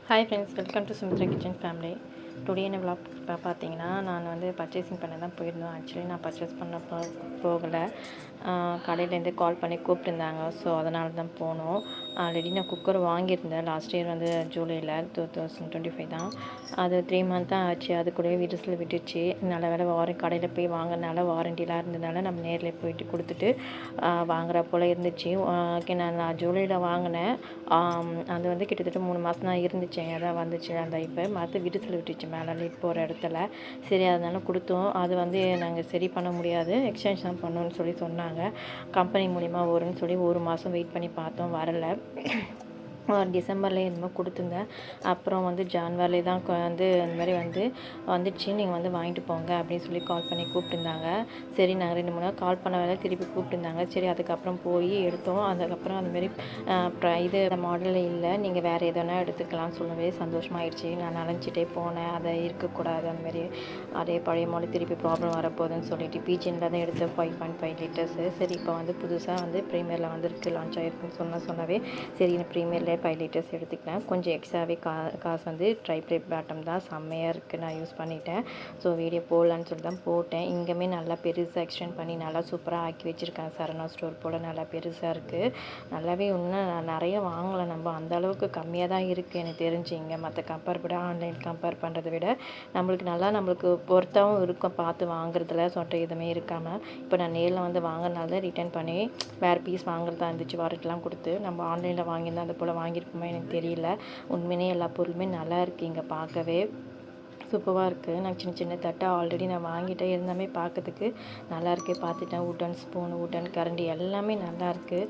Hi friends, welcome to Sumitra kitchen family. Today என்ன vlog பார்த்தீங்கன்னா, நான் வந்து பர்ச்சேசிங் பண்ண தான் போயிருந்தேன். ஆக்சுவலி நான் பர்ச்சேஸ் பண்ண போகலை. கடையிலேருந்து கால் பண்ணி கூப்பிட்டுருந்தாங்க. ஸோ அதனால தான் போனோம். ஆல்ரெடி நான் குக்கர் வாங்கியிருந்தேன் லாஸ்ட் இயர் வந்து ஜூலையில் 2025 தான். அது 3 மந்த் தான் ஆச்சு. அது கூடவே விரிசல் விட்டுச்சு. நல்ல வேலை கடையில் போய் வாங்கினால வாரண்டிலாம் இருந்ததுனால நம்ம நேரில் போயிட்டு கொடுத்துட்டு வாங்குற போல் இருந்துச்சு. ஓகே, நான் ஜூலையில் வாங்கினேன். அது வந்து கிட்டத்தட்ட 3 மாதம் தான் இருந்துச்சு. அதான் வந்துச்சு அந்த இப்போ மற்ற விரிசல் விட்டுச்சு மேலே லிட் போகிற இடத்துல. சரி, அதனால கொடுத்தோம். அது வந்து நாங்கள் சரி பண்ண முடியாது, எக்ஸ்சேஞ்ச் தான் பண்ணணும்னு சொல்லி சொன்னாங்க. கம்பெனி மூலிமா வரும்னு சொல்லி 1 மாதம் வெயிட் பண்ணி பார்த்தோம், வரலை. டிசம்பர்லேயே என்னமோ கொடுத்துருந்தேன். அப்புறம் வந்து ஜான்வரிலே தான் வந்து இந்த மாதிரி வந்துடுச்சு, நீங்கள் வந்து வாங்கிட்டு போங்க அப்படின்னு சொல்லி கால் பண்ணி கூப்பிட்டுருந்தாங்க. சரி, நாங்கள் 2-3 நாள் கால் பண்ண வேலை திருப்பி கூப்பிட்டுருந்தாங்க. சரி, அதுக்கப்புறம் போய் எடுத்தோம். அதுக்கப்புறம் அதுமாரி இது மாடலில் இல்லை, நீங்கள் வேறு எதனா எடுத்துக்கலாம்னு சொல்லவே சந்தோஷமாயிடுச்சு. நான் நினச்சிட்டே போனேன் அதை இருக்கக்கூடாது, அந்தமாரி அதே பழைய மாடல் திருப்பி ப்ராப்ளம் வரப்போகுதுன்னு சொல்லிட்டு பிஜினில் தான் எடுத்தேன் 5.5 லிட்டர்ஸு. சரி, இப்போ வந்து புதுசாக வந்து ப்ரீமியரில் வந்துருக்கு, லான்ச் ஆகிருக்குன்னு சொன்னவே சரி, ப்ரீமியரில் 5 லிட்டர்ஸ் எடுத்துக்கிட்டேன். கொஞ்சம் எக்ஸ்ட்ராவே காசு வந்து ட்ரைப்ளேட் பாட்டம் தான் செம்மையாக இருக்குது, நான் யூஸ் பண்ணிட்டேன். ஸோ வீடியோ போடலான்னு சொல்லி தான் போட்டேன். இங்கேயுமே நல்லா பெருசாக எக்ஸ்டெண்ட் பண்ணி நல்லா சூப்பராக ஆக்கி வச்சுருக்கேன். சரணா ஸ்டோர் போல் நல்லா பெருசாக இருக்குது. நல்லாவே இன்னும் நிறைய வாங்கலை, நம்ம அந்தளவுக்கு கம்மியாக தான் இருக்குது எனக்கு தெரிஞ்சு. இங்கே மற்ற கம்பேர் விட ஆன்லைன் கம்பேர் பண்ணுறதை விட நம்மளுக்கு பொறுத்தாகவும் இருக்கும் பார்த்து வாங்குறதுல. சொட்டை எதுவுமே இருக்காமல் இப்போ நான் நேரில் வந்து வாங்கினால தான் ரிட்டர்ன் பண்ணி வேறு பீஸ் வாங்குறதா இருந்துச்சு. வாரண்ட்டிலாம் கொடுத்து நம்ம ஆன்லைனில் வாங்கியிருந்தால் அது போல் வாங்கியிருக்குமா எனக்கு தெரியல. உண்மையிலே எல்லா பொருளுமே நல்லா இருக்குது, இங்கே பார்க்கவே சூப்பராக இருக்குது. நான் சின்ன சின்ன தட்டை ஆல்ரெடி நான் வாங்கிட்டே இருந்தாமே பார்க்கறதுக்கு நல்லாயிருக்கு. பார்த்துட்டேன். உட்டன் ஸ்பூன், உட்டன் கரண்டி எல்லாமே நல்லாயிருக்கு.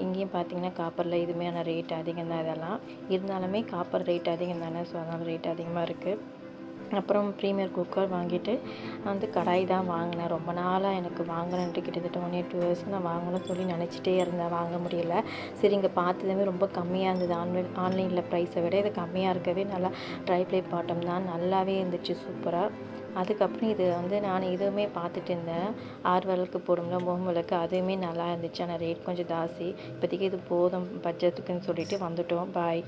இங்கேயும் பார்த்தீங்கன்னா காப்பரில் இதுவுமே ரேட் அதிகம் தான். இதெல்லாம் இருந்தாலுமே காப்பர் ரேட் அதிகம் தானே, ஸோ அதனால் ரேட் அதிகமாக இருக்குது. அப்புறம் ப்ரீமியர் குக்கர் வாங்கிட்டு வந்து கடாய் தான் வாங்கினேன். ரொம்ப நாளாக எனக்கு வாங்கணுன்ட்டு கிட்டத்தட்ட 1 year 2 years நான் வாங்கணும்னு சொல்லி நினச்சிட்டே இருந்தேன், வாங்க முடியல. சரி, இங்கே பார்த்ததுமே ரொம்ப கம்மியாக இருந்தது. ஆன்லைனில் ப்ரைஸை விட இது கம்மியாக இருக்கவே நல்லா ட்ரைப்ளே பாட்டம் தான், நல்லாவே இருந்துச்சு சூப்பராக. அதுக்கப்புறம் இது வந்து நான் இதுவுமே பார்த்துட்டு இருந்தேன், 6 விளக்கு போடும்ல, மோம் விளக்கு, அதுவுமே நல்லா இருந்துச்சு. ஆனால் ரேட் கொஞ்சம் ஜாஸ்தி. இப்போதைக்கு இது போதும் பட்ஜெட்டுக்குன்னு சொல்லிட்டு வந்துட்டோம். பாய்.